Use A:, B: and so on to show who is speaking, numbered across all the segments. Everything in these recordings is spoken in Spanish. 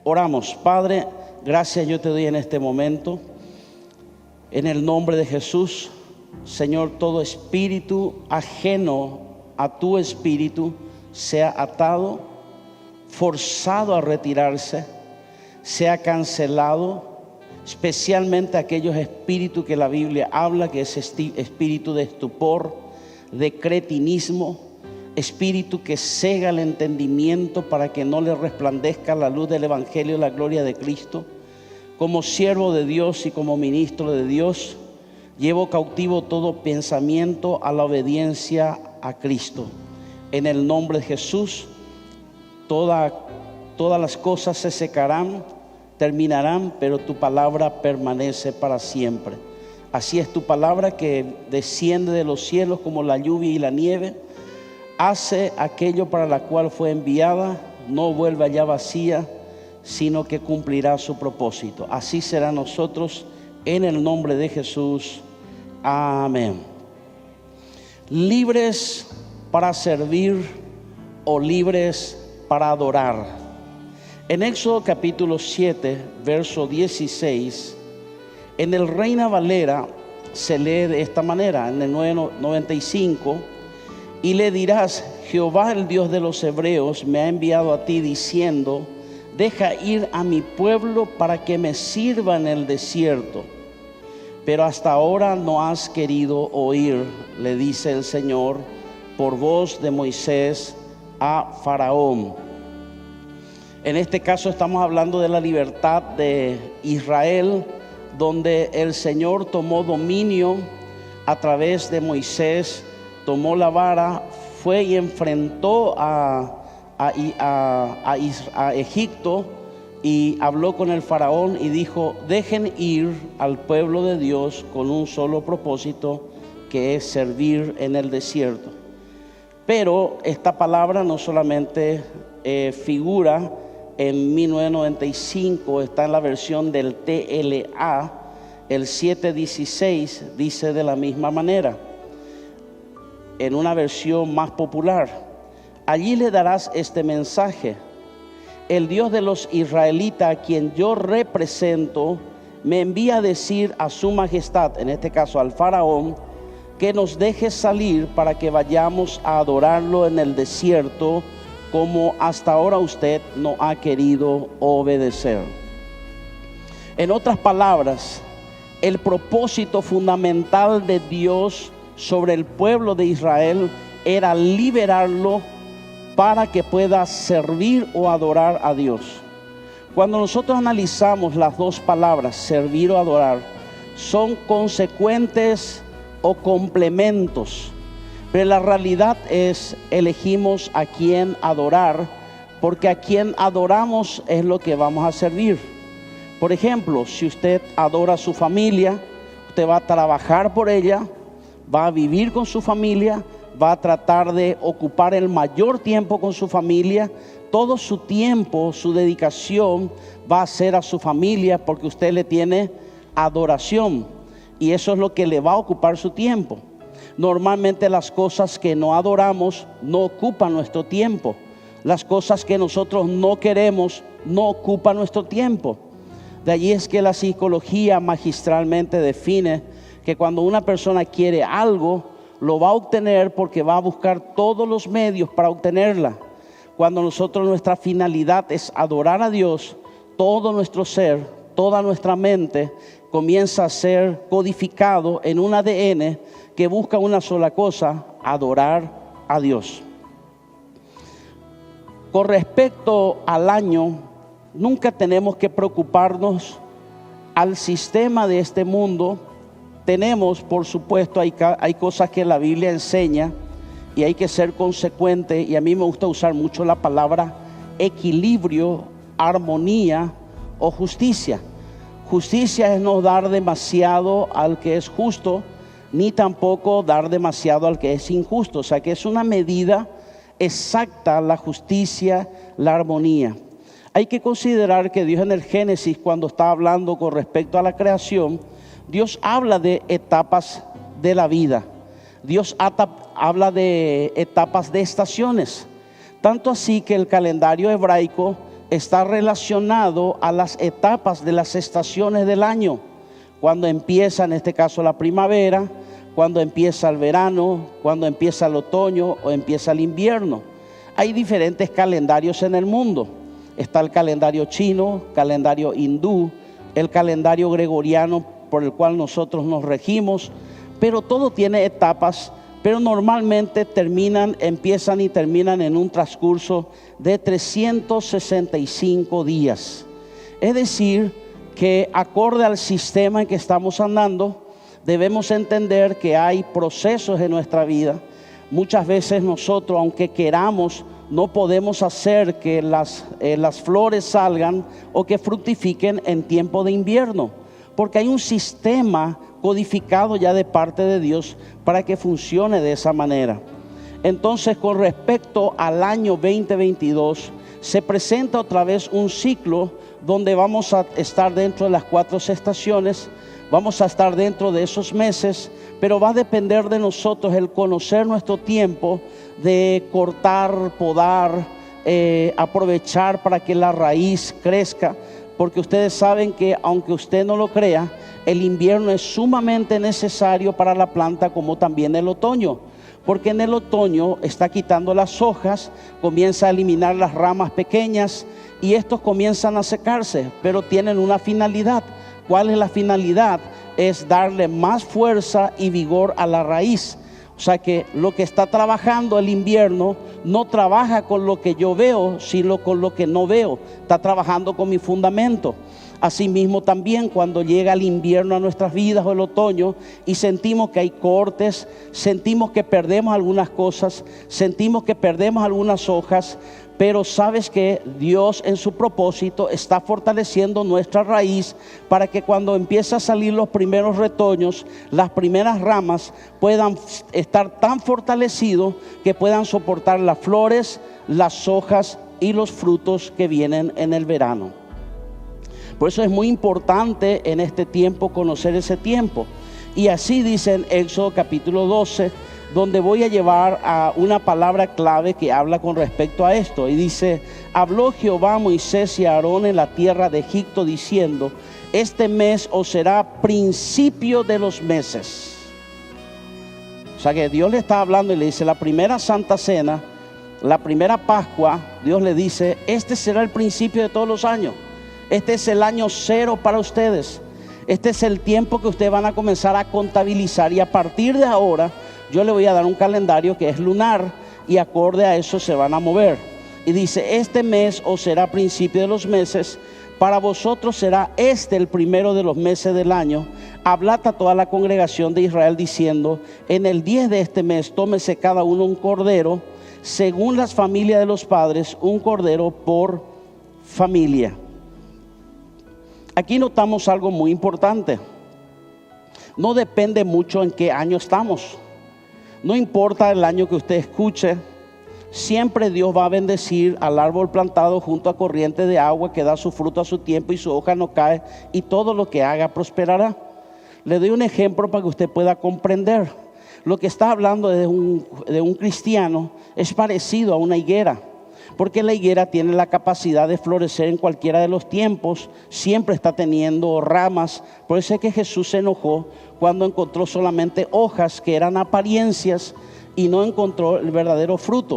A: Oramos. Padre, gracias yo te doy en este momento. En el nombre de Jesús, Señor, todo espíritu ajeno a tu espíritu sea atado, forzado a retirarse, sea cancelado, especialmente aquellos espíritus que la Biblia habla, que es espíritu de estupor, de cretinismo, espíritu que cega el entendimiento para que no le resplandezca la luz del Evangelio y la gloria de Cristo. Como siervo de Dios y como ministro de Dios, llevo cautivo todo pensamiento a la obediencia a Cristo. En el nombre de Jesús, todas las cosas se secarán, terminarán, pero tu palabra permanece para siempre. Así es tu palabra, que desciende de los cielos como la lluvia y la nieve, hace aquello para la cual fue enviada, no vuelve allá vacía, sino que cumplirá su propósito. Así será nosotros, en el nombre de Jesús. Amén. Libres para servir o libres para adorar. En Éxodo capítulo 7, verso 16, en el Reina Valera se lee de esta manera, en el 995, y le dirás: Jehová, el Dios de los hebreos, me ha enviado a ti diciendo: deja ir a mi pueblo para que me sirva en el desierto. Pero hasta ahora no has querido oír, le dice el Señor, por voz de Moisés a Faraón. En este caso estamos hablando de la libertad de Israel, donde el Señor tomó dominio a través de Moisés, tomó la vara, fue y enfrentó a Egipto y habló con el faraón y dijo: dejen ir al pueblo de Dios con un solo propósito, que es servir en el desierto. Pero esta palabra no solamente figura en 1995, está en la versión del TLA, el 716 dice de la misma manera, en una versión más popular: allí le darás este mensaje: el Dios de los israelitas, a quien yo represento, me envía a decir a su majestad, en este caso al faraón, que nos deje salir para que vayamos a adorarlo en el desierto, como hasta ahora usted no ha querido obedecer. En otras palabras, el propósito fundamental de Dios sobre el pueblo de Israel era liberarlo para que pueda servir o adorar a Dios. Cuando nosotros analizamos las dos palabras, servir o adorar, son consecuentes o complementos, pero la realidad es, elegimos a quién adorar, porque a quien adoramos es lo que vamos a servir. Por ejemplo, si usted adora a su familia, usted va a trabajar por ella, va a vivir con su familia, va a tratar de ocupar el mayor tiempo con su familia. Todo su tiempo, su dedicación va a ser a su familia, porque usted le tiene adoración y eso es lo que le va a ocupar su tiempo. Normalmente las cosas que no adoramos no ocupan nuestro tiempo. Las cosas que nosotros no queremos no ocupan nuestro tiempo. De allí es que la psicología magistralmente define que cuando una persona quiere algo, lo va a obtener porque va a buscar todos los medios para obtenerla. Cuando nuestra finalidad es adorar a Dios, todo nuestro ser, toda nuestra mente comienza a ser codificado en un ADN que busca una sola cosa: adorar a Dios. Con respecto al año, nunca tenemos que preocuparnos al sistema de este mundo. Tenemos, por supuesto, hay cosas que la Biblia enseña y hay que ser consecuente, y a mí me gusta usar mucho la palabra equilibrio, armonía o justicia. Justicia es no dar demasiado al que es justo, ni tampoco dar demasiado al que es injusto. O sea que es una medida exacta la justicia, la armonía. Hay que considerar que Dios en el Génesis, cuando está hablando con respecto a la creación, Dios habla de etapas de la vida. Dios habla de etapas de estaciones. Tanto así que el calendario hebraico está relacionado a las etapas de las estaciones del año. Cuando empieza, en este caso, la primavera, cuando empieza el verano, cuando empieza el otoño o empieza el invierno. Hay diferentes calendarios en el mundo. Está el calendario chino, calendario hindú, el calendario gregoriano por el cual nosotros nos regimos, pero todo tiene etapas, pero normalmente empiezan y terminan en un transcurso de 365 días. Es decir, que acorde al sistema en que estamos andando, debemos entender que hay procesos en nuestra vida. Muchas veces nosotros, aunque queramos, no podemos hacer que las flores salgan o que fructifiquen en tiempo de invierno, porque hay un sistema codificado ya de parte de Dios para que funcione de esa manera. Entonces, con respecto al año 2022, se presenta otra vez un ciclo donde vamos a estar dentro de las 4 estaciones, vamos a estar dentro de esos meses, pero va a depender de nosotros el conocer nuestro tiempo de cortar, podar, aprovechar para que la raíz crezca, porque ustedes saben que, aunque usted no lo crea, el invierno es sumamente necesario para la planta, como también el otoño, porque en el otoño está quitando las hojas, comienza a eliminar las ramas pequeñas y estos comienzan a secarse, pero tienen una finalidad. ¿Cuál es la finalidad? Es darle más fuerza y vigor a la raíz. O sea que lo que está trabajando el invierno no trabaja con lo que yo veo, sino con lo que no veo. Está trabajando con mi fundamento. Asimismo también cuando llega el invierno a nuestras vidas o el otoño y sentimos que hay cortes, sentimos que perdemos algunas cosas, sentimos que perdemos algunas hojas, pero sabes que Dios en su propósito está fortaleciendo nuestra raíz para que cuando empieza a salir los primeros retoños, las primeras ramas puedan estar tan fortalecidos que puedan soportar las flores, las hojas y los frutos que vienen en el verano. Por eso es muy importante en este tiempo conocer ese tiempo. Y así dice en Éxodo capítulo 12, donde voy a llevar a una palabra clave que habla con respecto a esto. Y dice: habló Jehová a Moisés y a Aarón en la tierra de Egipto diciendo: este mes os será principio de los meses. O sea que Dios le está hablando y le dice: la primera Santa Cena, la primera Pascua, Dios le dice: este será el principio de todos los años. Este es el año 0 para ustedes. Este es el tiempo que ustedes van a comenzar a contabilizar, y a partir de ahora yo le voy a dar un calendario que es lunar, y acorde a eso se van a mover. Y dice: este mes os será principio de los meses, para vosotros será este el primero de los meses del año. Hablad a toda la congregación de Israel diciendo: en el 10 de este mes tómese cada uno un cordero, según las familias de los padres, un cordero por familia. Aquí notamos algo muy importante. No depende mucho en qué año estamos. No importa el año que usted escuche, siempre Dios va a bendecir al árbol plantado junto a corriente de agua, que da su fruto a su tiempo y su hoja no cae, y todo lo que haga prosperará. Le doy un ejemplo para que usted pueda comprender. Lo que está hablando de un cristiano es parecido a una higuera, porque la higuera tiene la capacidad de florecer en cualquiera de los tiempos, siempre está teniendo ramas. Por eso es que Jesús se enojó cuando encontró solamente hojas que eran apariencias y no encontró el verdadero fruto.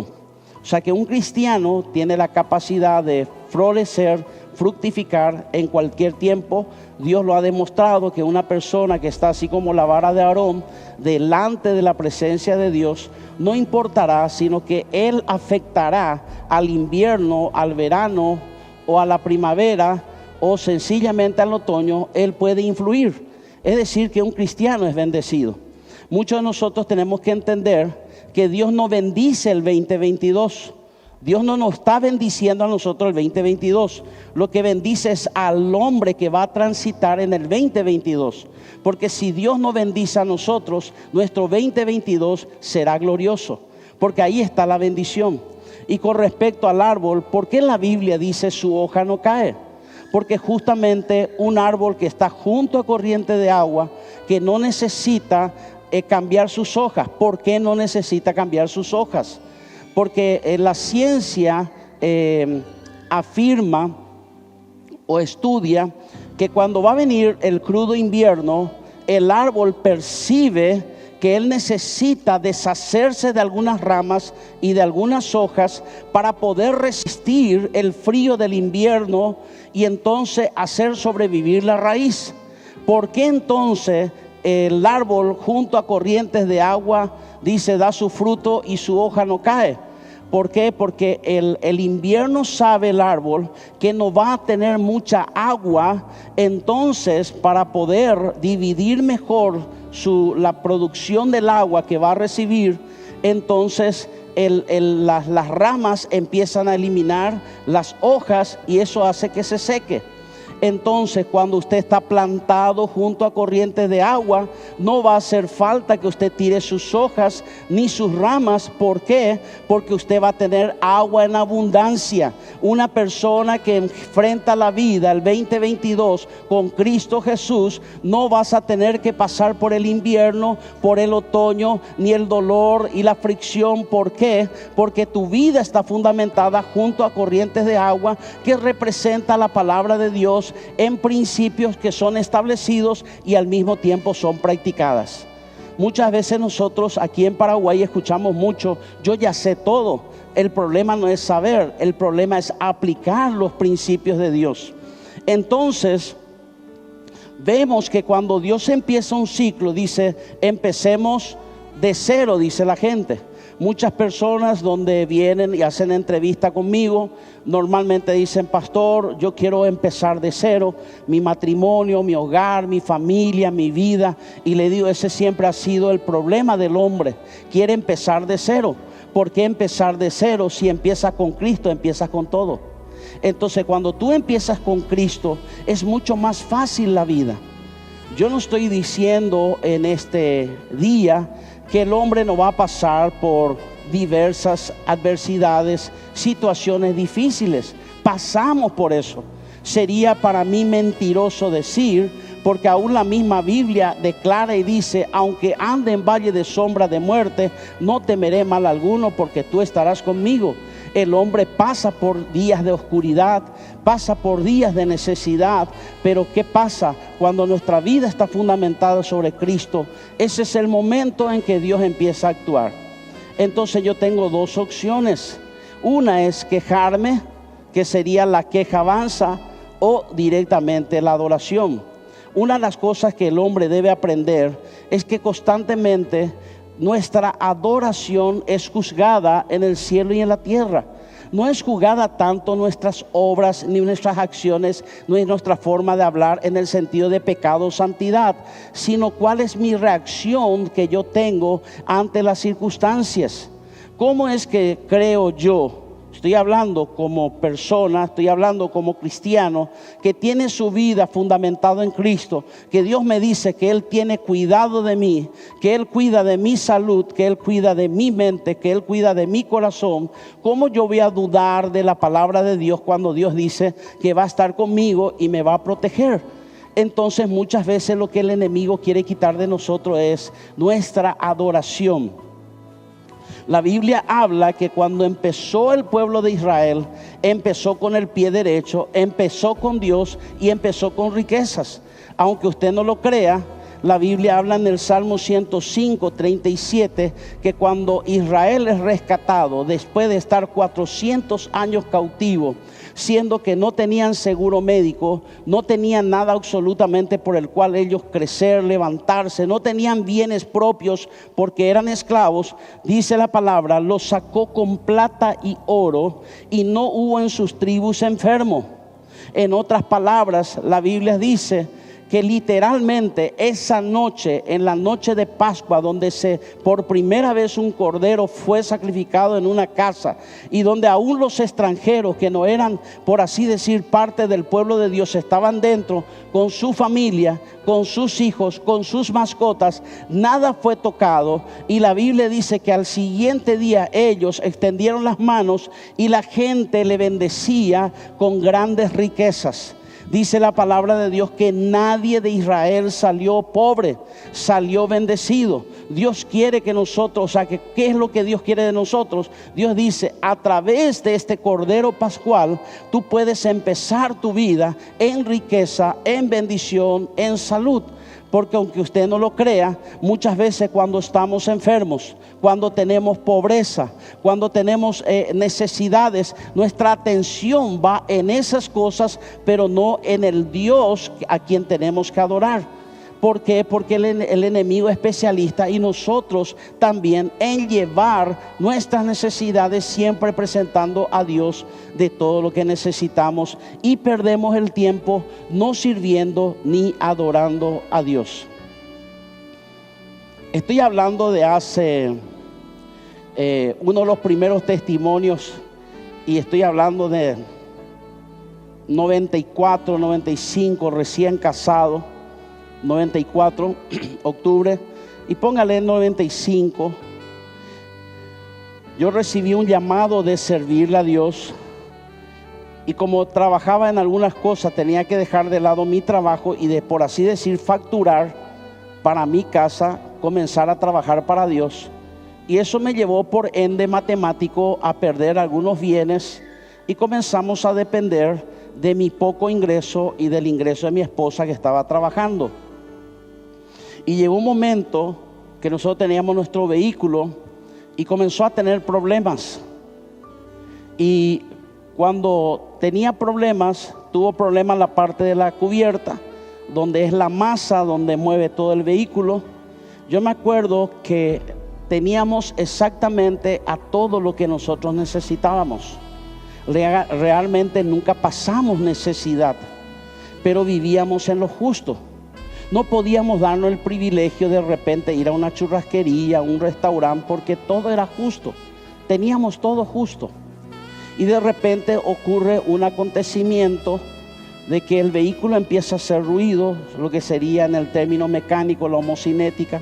A: O sea que un cristiano tiene la capacidad de florecer, fructificar en cualquier tiempo. Dios lo ha demostrado, que una persona que está así como la vara de Aarón delante de la presencia de Dios, no importará, sino que él afectará al invierno, al verano o a la primavera, o sencillamente al otoño. Él puede influir. Es decir, que un cristiano es bendecido. Muchos de nosotros tenemos que entender que Dios no bendice el 2022. Dios no nos está bendiciendo a nosotros el 2022. Lo que bendice es al hombre que va a transitar en el 2022. Porque si Dios no bendice a nosotros, nuestro 2022 será glorioso, porque ahí está la bendición. Y con respecto al árbol, ¿por qué la Biblia dice su hoja no cae? Porque justamente un árbol que está junto a corriente de agua, que no necesita cambiar sus hojas. ¿Por qué no necesita cambiar sus hojas? Porque la ciencia afirma o estudia que cuando va a venir el crudo invierno, el árbol percibe que él necesita deshacerse de algunas ramas y de algunas hojas para poder resistir el frío del invierno y entonces hacer sobrevivir la raíz. ¿Por qué entonces el árbol junto a corrientes de agua dice da su fruto y su hoja no cae? ¿Por qué? Porque el invierno sabe el árbol que no va a tener mucha agua, entonces para poder dividir mejor la producción del agua que va a recibir, entonces las ramas empiezan a eliminar las hojas y eso hace que se seque. Entonces, cuando usted está plantado junto a corrientes de agua, no va a hacer falta que usted tire sus hojas ni sus ramas. ¿Por qué? Porque usted va a tener agua en abundancia. Una persona que enfrenta la vida, el 2022, con Cristo Jesús, no vas a tener que pasar por el invierno, por el otoño, ni el dolor y la fricción. ¿Por qué? Porque tu vida está fundamentada junto a corrientes de agua que representa la palabra de Dios en principios que son establecidos y al mismo tiempo son practicadas. Muchas veces nosotros aquí en Paraguay escuchamos mucho: yo ya sé todo. El problema no es saber, el problema es aplicar los principios de Dios. Entonces vemos que cuando Dios empieza un ciclo, dice empecemos de cero, dice la gente. Muchas personas donde vienen y hacen entrevista conmigo, normalmente dicen: pastor, yo quiero empezar de cero, mi matrimonio, mi hogar, mi familia, mi vida. Y le digo, ese siempre ha sido el problema del hombre, quiere empezar de cero. ¿Por qué empezar de cero? Si empiezas con Cristo, empiezas con todo. Entonces cuando tú empiezas con Cristo, es mucho más fácil la vida. Yo no estoy diciendo en este día que el hombre no va a pasar por diversas adversidades, situaciones difíciles. Pasamos por eso. Sería para mí mentiroso decir, porque aún la misma Biblia declara y dice: aunque ande en valle de sombra de muerte, no temeré mal alguno, porque tú estarás conmigo. El hombre pasa por días de oscuridad, pasa por días de necesidad, pero ¿qué pasa? Cuando nuestra vida está fundamentada sobre Cristo, ese es el momento en que Dios empieza a actuar. Entonces yo tengo dos opciones. Una es quejarme, que sería la queja avanza, o directamente la adoración. Una de las cosas que el hombre debe aprender es que constantemente nuestra adoración es juzgada en el cielo y en la tierra. No es juzgada tanto nuestras obras ni nuestras acciones, no es nuestra forma de hablar en el sentido de pecado o santidad, sino cuál es mi reacción que yo tengo ante las circunstancias. ¿Cómo es que creo yo? Estoy hablando como persona, estoy hablando como cristiano que tiene su vida fundamentado en Cristo, que Dios me dice que Él tiene cuidado de mí, que Él cuida de mi salud, que Él cuida de mi mente, que Él cuida de mi corazón. ¿Cómo yo voy a dudar de la palabra de Dios cuando Dios dice que va a estar conmigo y me va a proteger? Entonces muchas veces lo que el enemigo quiere quitar de nosotros es nuestra adoración. La Biblia habla que cuando empezó el pueblo de Israel, empezó con el pie derecho, empezó con Dios y empezó con riquezas. Aunque usted no lo crea, la Biblia habla en el Salmo 105, 37, que cuando Israel es rescatado, después de estar 400 años cautivo, siendo que no tenían seguro médico, no tenían nada absolutamente por el cual ellos crecer, levantarse, no tenían bienes propios porque eran esclavos, dice la palabra, los sacó con plata y oro y no hubo en sus tribus enfermo. En otras palabras, la Biblia dice que literalmente esa noche, en la noche de Pascua, donde por primera vez un cordero fue sacrificado en una casa y donde aún los extranjeros que no eran, por así decir, parte del pueblo de Dios, estaban dentro con su familia, con sus hijos, con sus mascotas, nada fue tocado. Y la Biblia dice que al siguiente día ellos extendieron las manos y la gente le bendecía con grandes riquezas. Dice la palabra de Dios que nadie de Israel salió pobre, salió bendecido. Dios quiere que nosotros, o sea, ¿qué es lo que Dios quiere de nosotros? Dios dice, a través de este Cordero Pascual, tú puedes empezar tu vida en riqueza, en bendición, en salud. Porque aunque usted no lo crea, muchas veces cuando estamos enfermos, cuando tenemos pobreza, cuando tenemos necesidades, nuestra atención va en esas cosas, pero no en el Dios a quien tenemos que adorar. ¿Por qué? Porque el enemigo es especialista y nosotros también en llevar nuestras necesidades, siempre presentando a Dios de todo lo que necesitamos, y perdemos el tiempo no sirviendo ni adorando a Dios. Estoy hablando de hace uno de los primeros testimonios, y estoy hablando de 94, 95, recién casado. 94, octubre, y póngale 95. Yo recibí un llamado de servirle a Dios, y como trabajaba en algunas cosas, tenía que dejar de lado mi trabajo y, de por así decir, facturar para mi casa, comenzar a trabajar para Dios. Y eso me llevó, por ende matemático, a perder algunos bienes, y comenzamos a depender de mi poco ingreso y del ingreso de mi esposa, que estaba trabajando. Y llegó un momento que nosotros teníamos nuestro vehículo y comenzó a tener problemas. Y cuando tenía problemas, tuvo problemas en la parte de la cubierta, donde es la masa, donde mueve todo el vehículo. Yo me acuerdo que teníamos exactamente a todo lo que nosotros necesitábamos. Realmente nunca pasamos necesidad, pero vivíamos en lo justo. No podíamos darnos el privilegio de repente ir a una churrasquería, a un restaurante, porque todo era justo. Teníamos todo justo. Y de repente ocurre un acontecimiento de que el vehículo empieza a hacer ruido, lo que sería en el término mecánico la homocinética.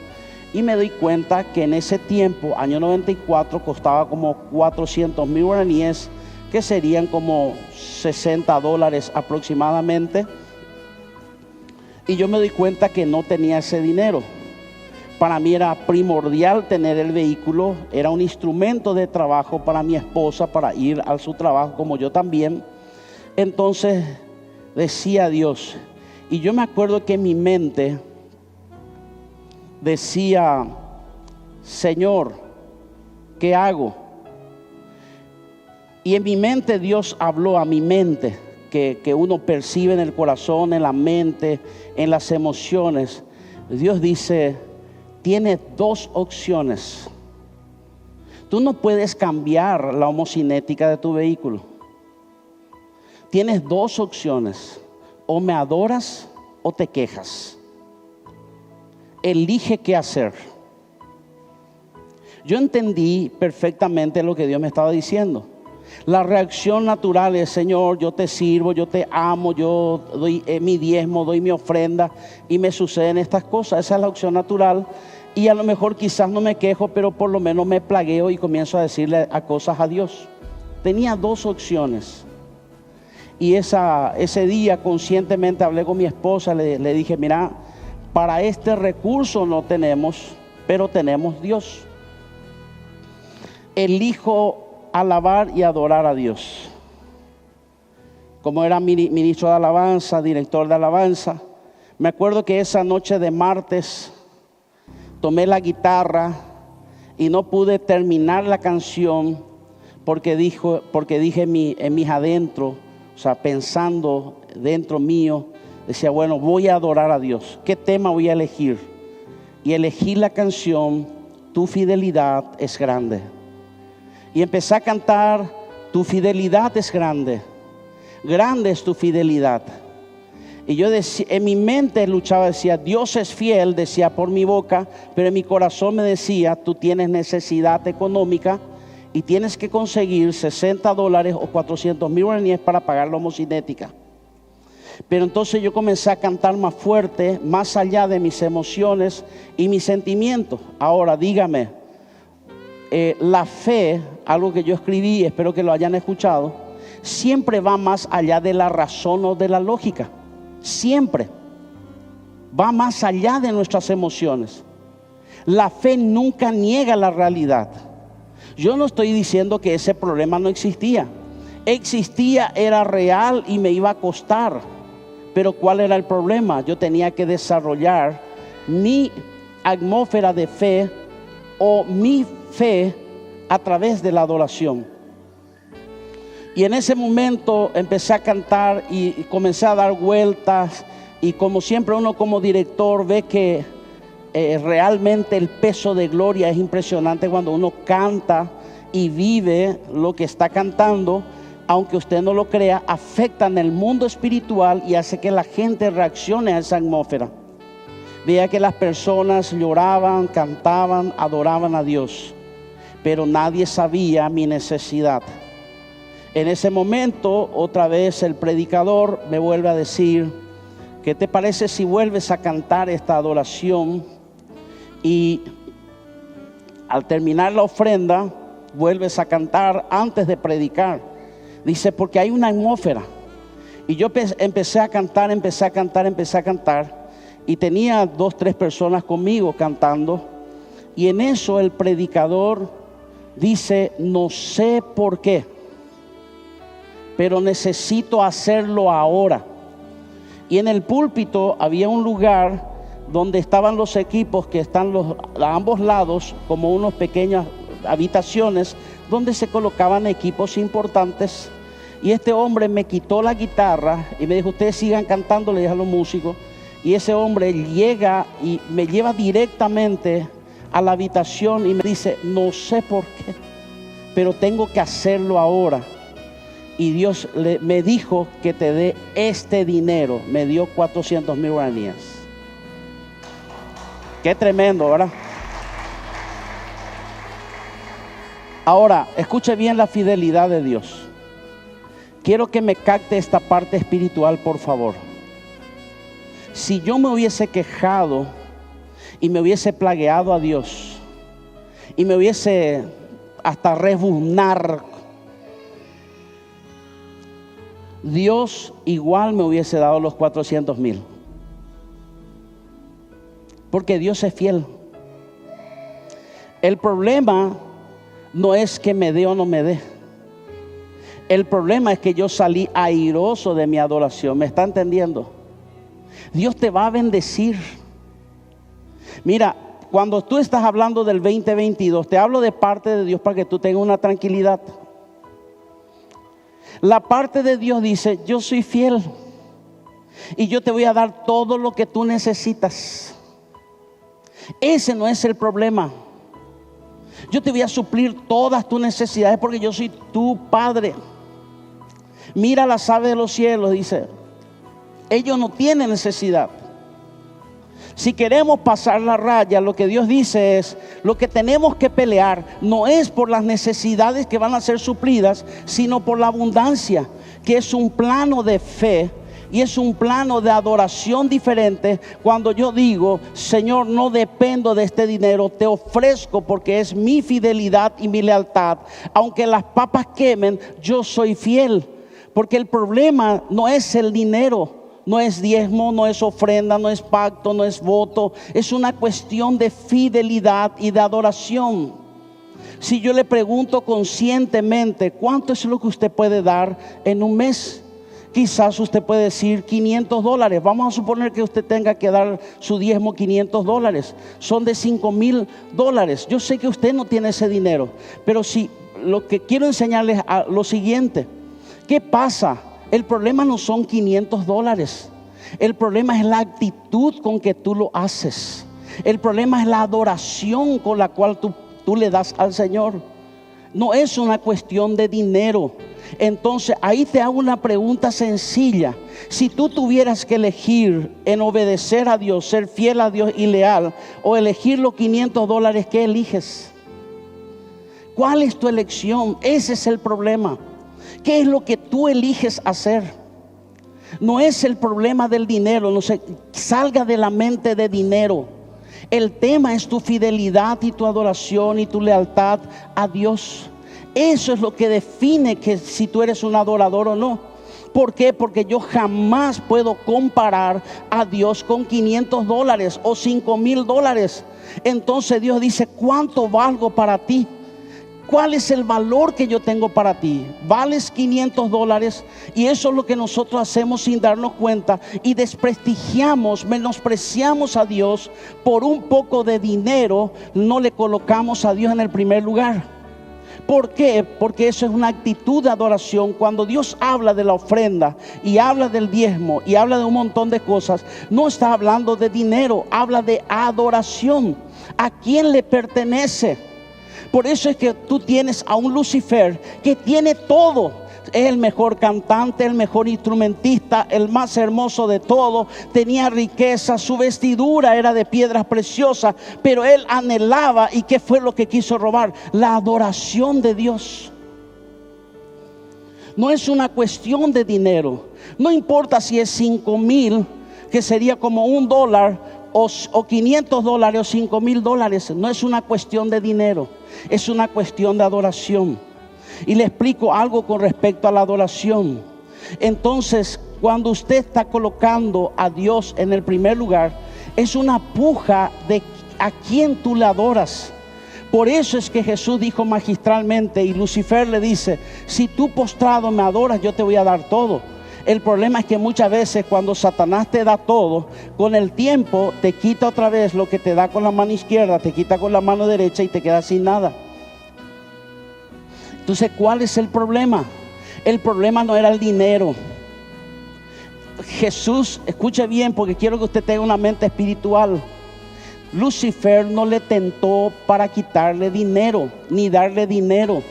A: Y me doy cuenta que en ese tiempo, año 94, costaba como 400,000 guaraníes, que serían como $60 aproximadamente. Y yo me doy cuenta que no tenía ese dinero. Para mí era primordial tener el vehículo, era un instrumento de trabajo para mi esposa, para ir a su trabajo, como yo también. Entonces decía a Dios, y yo me acuerdo que en mi mente decía, Señor, ¿qué hago? Y en mi mente Dios habló a mi mente, que uno percibe en el corazón, en la mente, en las emociones. Dios dice, tienes dos opciones. Tú no puedes cambiar la homocinética de tu vehículo. Tienes dos opciones: o me adoras o te quejas. Elige qué hacer. Yo entendí perfectamente lo que Dios me estaba diciendo. La reacción natural es, Señor, yo te sirvo, yo te amo, yo doy mi diezmo, doy mi ofrenda, y me suceden estas cosas. Esa es la opción natural. Y a lo mejor quizás no me quejo, pero por lo menos me plagueo y comienzo a decirle a cosas a Dios. Tenía dos opciones. Y ese día conscientemente hablé con mi esposa, le dije, mira, para este recurso no tenemos, pero tenemos Dios. Elijo alabar y adorar a Dios. Como era ministro de alabanza, director de alabanza, me acuerdo que esa noche de martes tomé la guitarra y no pude terminar la canción porque dije en mis adentro, o sea, pensando dentro mío, decía, bueno, voy a adorar a Dios. ¿Qué tema voy a elegir? Y elegí la canción Tu fidelidad es grande. Y empecé a cantar, tu fidelidad es grande, grande es tu fidelidad. Y yo decía, en mi mente luchaba, decía, Dios es fiel, decía por mi boca, pero en mi corazón me decía, tú tienes necesidad económica y tienes que conseguir $60 o 400,000 guaraníes para pagar la homocinética. Pero entonces yo comencé a cantar más fuerte, más allá de mis emociones y mis sentimientos. Ahora dígame, la fe, algo que yo escribí, espero que lo hayan escuchado, siempre va más allá de la razón o de la lógica. Siempre va más allá de nuestras emociones. La fe nunca niega la realidad. Yo no estoy diciendo que ese problema no existía. Existía, era real y me iba a costar. Pero ¿cuál era el problema? Yo tenía que desarrollar mi atmósfera de fe o mi fe a través de la adoración. Y en ese momento empecé a cantar y comencé a dar vueltas. Y como siempre uno como director ve que realmente el peso de gloria es impresionante cuando uno canta y vive lo que está cantando. Aunque usted no lo crea, afecta en el mundo espiritual y hace que la gente reaccione a esa atmósfera. Veía que las personas lloraban, cantaban, adoraban a Dios, pero nadie sabía mi necesidad. En ese momento, otra vez el predicador me vuelve a decir: ¿qué te parece si vuelves a cantar esta adoración? Y al terminar la ofrenda, vuelves a cantar antes de predicar. Dice, porque hay una atmósfera. Y yo empecé a cantar. Y tenía 2, 3 personas conmigo cantando. Y en eso el predicador dice, no sé por qué, pero necesito hacerlo ahora. Y en el púlpito había un lugar donde estaban los equipos que están a ambos lados, como unas pequeñas habitaciones donde se colocaban equipos importantes. Y este hombre me quitó la guitarra y me dijo, ustedes sigan cantando, le dije a los músicos. Y ese hombre llega y me lleva directamente a la habitación y me dice, no sé por qué, pero tengo que hacerlo ahora. Y Dios me dijo que te dé este dinero. Me dio 400,000 guaraníes. Qué tremendo, ¿verdad? Ahora, escuche bien la fidelidad de Dios. Quiero que me capte esta parte espiritual, por favor. Si yo me hubiese quejado y me hubiese plagueado a Dios y me hubiese hasta rebuznar, Dios igual me hubiese dado los 400,000. Porque Dios es fiel. El problema no es que me dé o no me dé. El problema es que yo salí airoso de mi adoración. ¿Me está entendiendo? Dios te va a bendecir. Mira, cuando tú estás hablando del 2022, te hablo de parte de Dios para que tú tengas una tranquilidad. La parte de Dios dice, yo soy fiel y yo te voy a dar todo lo que tú necesitas. Ese no es el problema. Yo te voy a suplir todas tus necesidades porque yo soy tu Padre. Mira las aves de los cielos, dice. Ellos no tienen necesidad. Si queremos pasar la raya, lo que Dios dice es, lo que tenemos que pelear no es por las necesidades que van a ser suplidas, sino por la abundancia, que es un plano de fe y es un plano de adoración diferente. Cuando yo digo, Señor, no dependo de este dinero, te ofrezco porque es mi fidelidad y mi lealtad. Aunque las papas quemen, yo soy fiel. Porque el problema no es el dinero. No es diezmo, no es ofrenda, no es pacto, no es voto. Es una cuestión de fidelidad y de adoración. Si yo le pregunto conscientemente, ¿cuánto es lo que usted puede dar en un mes? Quizás usted puede decir $500. Vamos a suponer que usted tenga que dar su diezmo $500. Son de $5,000. Yo sé que usted no tiene ese dinero. Pero si lo que quiero enseñarles es lo siguiente. ¿Qué pasa? El problema no son $500. El problema es la actitud con que tú lo haces. El problema es la adoración con la cual tú le das al Señor. No es una cuestión de dinero. Entonces ahí te hago una pregunta sencilla. Si tú tuvieras que elegir en obedecer a Dios, ser fiel a Dios y leal, o elegir los $500, ¿qué eliges? ¿Cuál es tu elección? Ese es el problema. ¿Qué es lo que tú eliges hacer? No es el problema del dinero, no se salga de la mente de dinero. El tema es tu fidelidad y tu adoración y tu lealtad a Dios. Eso es lo que define que si tú eres un adorador o no. ¿Por qué? Porque yo jamás puedo comparar a Dios con $500 o $5,000. Entonces Dios dice, ¿cuánto valgo para ti? ¿Cuál es el valor que yo tengo para ti? ¿Vales $500? Y eso es lo que nosotros hacemos sin darnos cuenta, y desprestigiamos, menospreciamos a Dios por un poco de dinero. No le colocamos a Dios en el primer lugar. ¿Por qué? Porque eso es una actitud de adoración. Cuando Dios habla de la ofrenda y habla del diezmo y habla de un montón de cosas, no está hablando de dinero, habla de adoración. ¿A quién le pertenece? Por eso es que tú tienes a un Lucifer que tiene todo. Es el mejor cantante, el mejor instrumentista, el más hermoso de todo. Tenía riqueza, su vestidura era de piedras preciosas, pero él anhelaba. ¿Y qué fue lo que quiso robar? La adoración de Dios. No es una cuestión de dinero. No importa si es 5,000, que sería como $1, o $500 o $5,000. No es una cuestión de dinero, es una cuestión de adoración. Y le explico algo con respecto a la adoración. Entonces, cuando usted está colocando a Dios en el primer lugar, es una puja de a quién tú le adoras. Por eso es que Jesús dijo magistralmente, y Lucifer le dice, si tú postrado me adoras, yo te voy a dar todo. El problema es que muchas veces cuando Satanás te da todo, con el tiempo te quita otra vez lo que te da con la mano izquierda, te quita con la mano derecha y te quedas sin nada. Entonces, ¿cuál es el problema? El problema no era el dinero. Jesús, escuche bien porque quiero que usted tenga una mente espiritual. Lucifer no le tentó para quitarle dinero, ni darle dinero.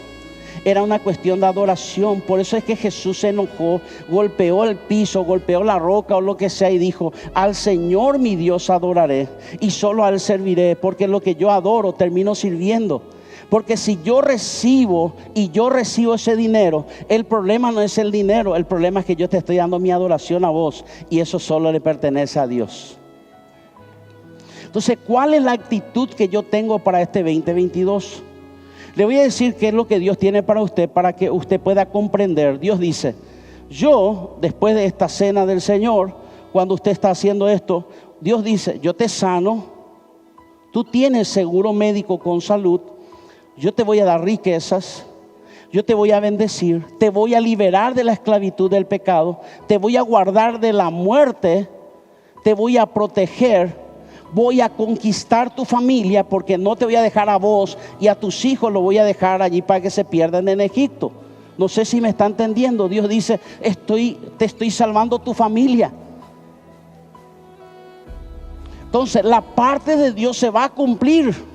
A: Era una cuestión de adoración. Por eso es que Jesús se enojó, golpeó el piso, golpeó la roca o lo que sea y dijo, al Señor mi Dios adoraré y solo a Él serviré, porque lo que yo adoro termino sirviendo. Porque si yo recibo ese dinero, el problema no es el dinero, el problema es que yo te estoy dando mi adoración a vos, y eso solo le pertenece a Dios. Entonces, ¿cuál es la actitud que yo tengo para este 2022? Le voy a decir qué es lo que Dios tiene para usted, para que usted pueda comprender. Dios dice, yo, después de esta cena del Señor, cuando usted está haciendo esto, Dios dice, yo te sano, tú tienes seguro médico con salud, yo te voy a dar riquezas, yo te voy a bendecir, te voy a liberar de la esclavitud del pecado, te voy a guardar de la muerte, te voy a proteger, voy a conquistar tu familia, porque no te voy a dejar a vos y a tus hijos los voy a dejar allí para que se pierdan en Egipto. No sé si me está entendiendo. Dios dice, te estoy salvando tu familia. Entonces la parte de Dios se va a cumplir.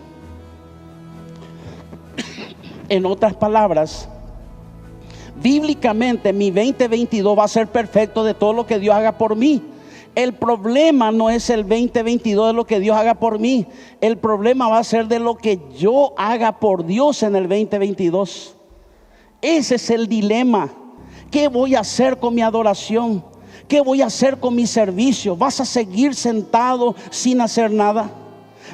A: En otras palabras, bíblicamente mi 2022 va a ser perfecto de todo lo que Dios haga por mí. El problema no es el 2022 de lo que Dios haga por mí. El problema va a ser de lo que yo haga por Dios en el 2022. Ese es el dilema. ¿Qué voy a hacer con mi adoración? ¿Qué voy a hacer con mi servicio? ¿Vas a seguir sentado sin hacer nada?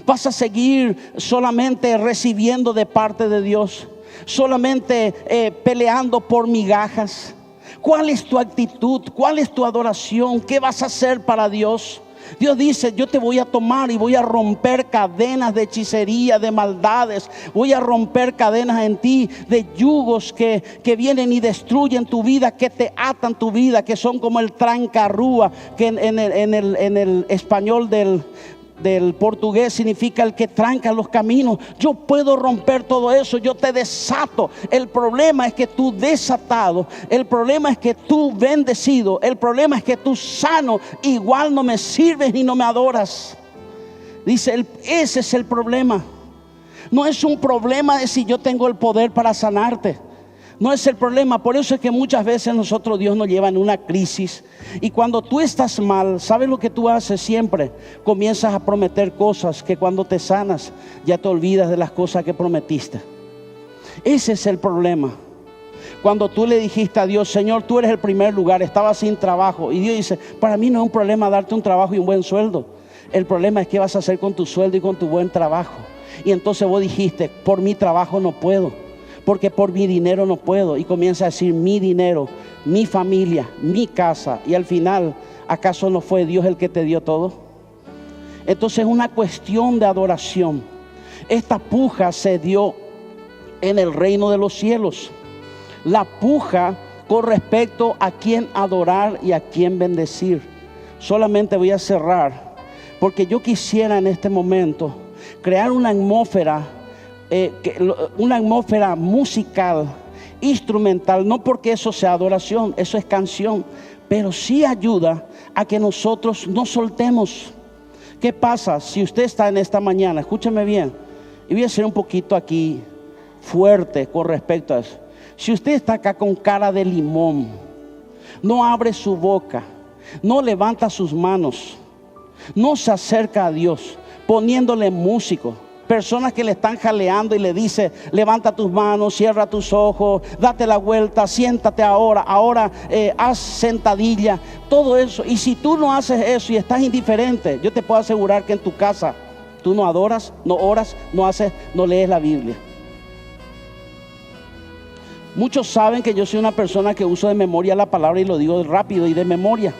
A: ¿Vas a seguir solamente recibiendo de parte de Dios? ¿Solamente peleando por migajas? ¿Cuál es tu actitud? ¿Cuál es tu adoración? ¿Qué vas a hacer para Dios? Dios dice, yo te voy a tomar y voy a romper cadenas de hechicería, de maldades. Voy a romper cadenas en ti, de yugos que vienen y destruyen tu vida, que te atan tu vida, que son como el trancarrúa, que en el español del portugués significa el que tranca los caminos. Yo puedo romper todo eso, yo te desato. El problema es que tú desatado, el problema es que tú bendecido, el problema es que tú sano, igual no me sirves ni no me adoras. Dice, ese es el problema. No es un problema de si yo tengo el poder para sanarte. No es el problema. Por eso es que muchas veces nosotros, Dios nos lleva en una crisis. Y cuando tú estás mal, ¿sabes lo que tú haces siempre? Comienzas a prometer cosas que cuando te sanas ya te olvidas de las cosas que prometiste. Ese es el problema. Cuando tú le dijiste a Dios, Señor, tú eres el primer lugar, estaba sin trabajo. Y Dios dice, para mí no es un problema darte un trabajo y un buen sueldo. El problema es qué vas a hacer con tu sueldo y con tu buen trabajo. Y entonces vos dijiste, por mi trabajo no puedo. porque por mi dinero no puedo. Y comienza a decir mi dinero, mi familia, mi casa. Y al final, ¿acaso no fue Dios el que te dio todo? Entonces es una cuestión de adoración. Esta puja se dio en el reino de los cielos. La puja con respecto a quién adorar y a quién bendecir. Solamente voy a cerrar, porque yo quisiera en este momento crear una atmósfera musical, instrumental, no porque eso sea adoración, eso es canción, pero sí ayuda a que nosotros nos soltemos. ¿Qué pasa si usted está en esta mañana? Escúchame bien, y voy a ser un poquito aquí fuerte con respecto a eso. Si usted está acá con cara de limón, no abre su boca, no levanta sus manos, no se acerca a Dios poniéndole músico, personas que le están jaleando y le dice: levanta tus manos, cierra tus ojos, date la vuelta, siéntate ahora, haz sentadilla, todo eso. Y si tú no haces eso y estás indiferente, yo te puedo asegurar que en tu casa tú no adoras, no oras, no lees la Biblia. Muchos saben que yo soy una persona que uso de memoria la palabra, y lo digo rápido y de memoria.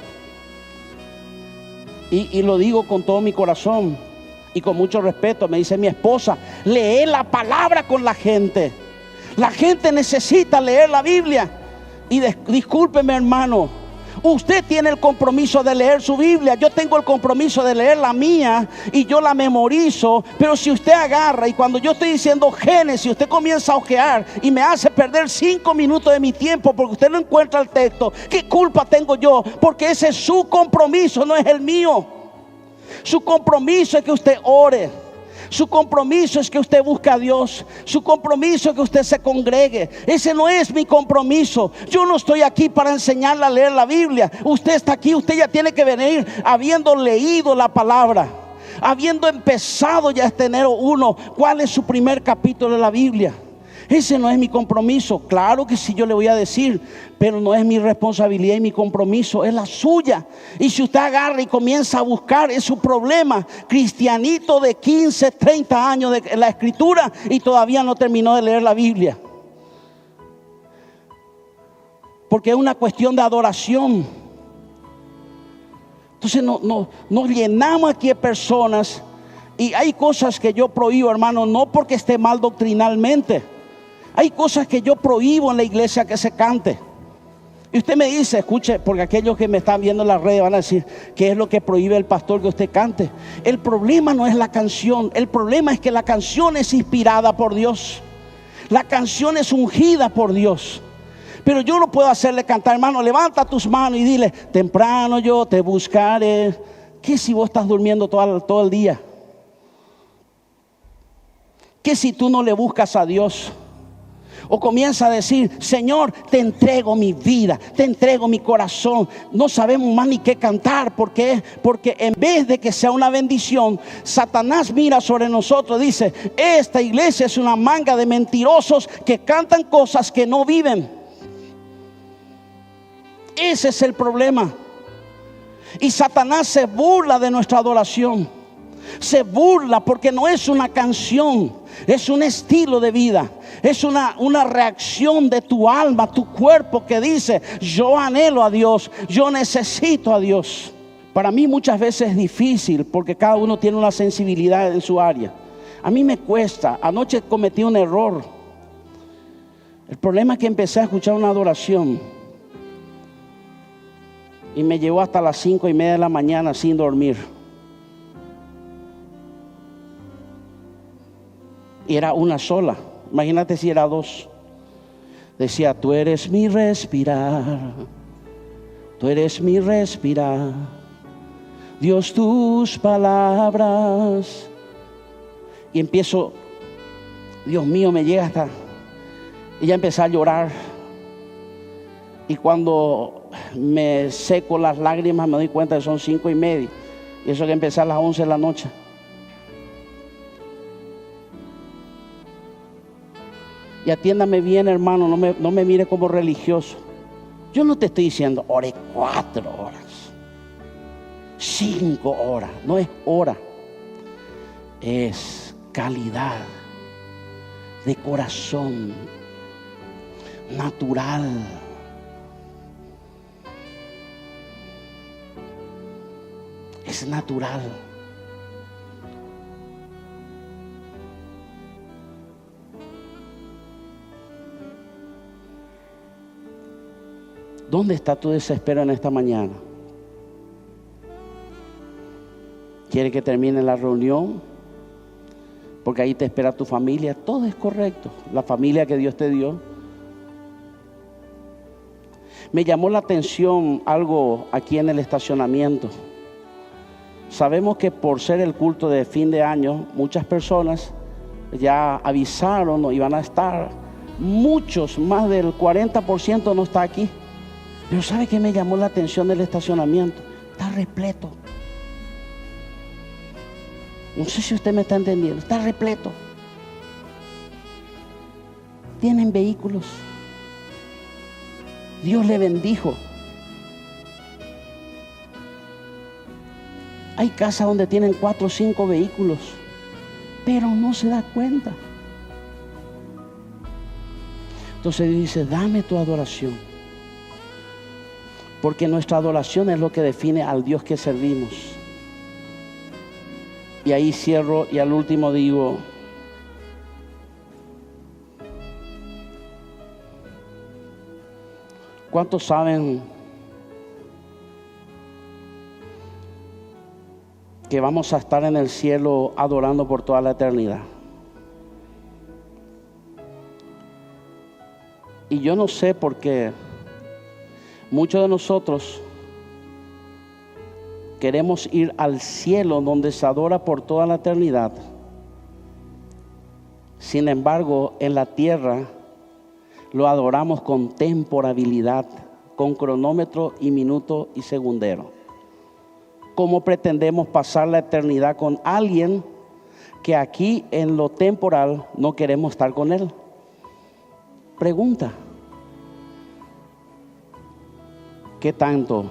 A: Y lo digo con todo mi corazón y con mucho respeto. Me dice mi esposa: lee la palabra con la gente. La gente necesita leer la Biblia. Y discúlpeme, hermano, usted tiene el compromiso de leer su Biblia. Yo tengo el compromiso de leer la mía y yo la memorizo. Pero si usted agarra y cuando yo estoy diciendo Génesis, usted comienza a ojear y me hace perder 5 minutos de mi tiempo porque usted no encuentra el texto, ¿qué culpa tengo yo? Porque ese es su compromiso, no es el mío. Su compromiso es que usted ore. Su compromiso es que usted busque a Dios. Su compromiso es que usted se congregue. Ese no es mi compromiso. Yo no estoy aquí para enseñarle a leer la Biblia. Usted está aquí, usted ya tiene que venir habiendo leído la palabra, habiendo empezado ya este enero 1. ¿Cuál es su primer capítulo de la Biblia? Ese no es mi compromiso. Claro que sí, yo le voy a decir, pero no es mi responsabilidad y mi compromiso, es la suya. Y si usted agarra y comienza a buscar, es su problema. Cristianito de 15, 30 años de la escritura y todavía no terminó de leer la Biblia. Porque es una cuestión de adoración. Entonces nos llenamos aquí de personas. Y hay cosas que yo prohíbo, hermano, no porque esté mal doctrinalmente. Hay cosas que yo prohíbo en la iglesia que se cante. Y usted me dice, escuche, porque aquellos que me están viendo en las redes van a decir: ¿qué es lo que prohíbe el pastor que usted cante? El problema no es la canción. El problema es que la canción es inspirada por Dios. La canción es ungida por Dios. Pero yo no puedo hacerle cantar: hermano, levanta tus manos y dile: temprano yo te buscaré. ¿Qué si vos estás durmiendo todo el día? ¿Qué si tú no le buscas a Dios? O comienza a decir: Señor, te entrego mi vida, te entrego mi corazón. No sabemos más ni qué cantar. ¿Por qué? Porque en vez de que sea una bendición, Satanás mira sobre nosotros y dice: esta iglesia es una manga de mentirosos que cantan cosas que no viven. Ese es el problema. Y Satanás se burla de nuestra adoración. Se burla porque no es una canción, es un estilo de vida. Es una reacción de tu alma, tu cuerpo, que dice: yo anhelo a Dios, yo necesito a Dios. Para mí muchas veces es difícil porque cada uno tiene una sensibilidad en su área. A mí me cuesta. Anoche cometí un error. El problema es que empecé a escuchar una adoración y me llevó hasta las 5:30 de la mañana sin dormir. Y era una sola. Imagínate si era dos. Decía: tú eres mi respirar, tú eres mi respirar, Dios, tus palabras. Y empiezo, Dios mío, me llega hasta... Y ya empecé a llorar. Y cuando me seco las lágrimas me doy cuenta que son 5:30. Y eso que empecé a las 11 de la noche. Y atiéndame bien, hermano, no me mire como religioso. Yo no te estoy diciendo ore 4 horas, 5 horas. No es hora, es calidad de corazón natural. Es natural. ¿Dónde está tu desespero en esta mañana? ¿Quiere que termine la reunión? Porque ahí te espera tu familia. Todo es correcto. La familia que Dios te dio. Me llamó la atención algo aquí en el estacionamiento. Sabemos que por ser el culto de fin de año, muchas personas ya avisaron y van a estar. Muchos, más del 40% no está aquí. Pero ¿sabe qué me llamó la atención del estacionamiento? Está repleto. No sé si usted me está entendiendo. Está repleto. Tienen vehículos. Dios le bendijo. Hay casas donde tienen 4 o 5 vehículos, pero no se da cuenta. Entonces dice, dame tu adoración. Porque nuestra adoración es lo que define al Dios que servimos. Y ahí cierro y al último digo, ¿cuántos saben que vamos a estar en el cielo adorando por toda la eternidad? Y yo no sé por qué muchos de nosotros queremos ir al cielo donde se adora por toda la eternidad. Sin embargo, en la tierra lo adoramos con temporalidad, con cronómetro y minuto y segundero. ¿Cómo pretendemos pasar la eternidad con alguien que aquí en lo temporal no queremos estar con él? Pregunta. ¿Qué tanto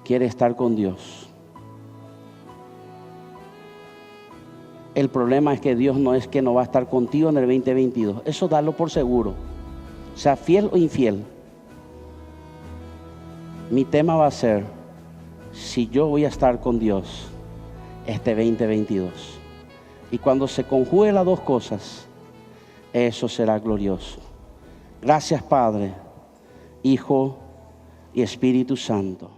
A: quiere estar con Dios? El problema es que Dios no es que no va a estar contigo en el 2022. Eso dalo por seguro. Sea fiel o infiel. Mi tema va a ser si yo voy a estar con Dios este 2022. Y cuando se conjuguen las dos cosas, eso será glorioso. Gracias, Padre, Hijo y Espíritu Santo.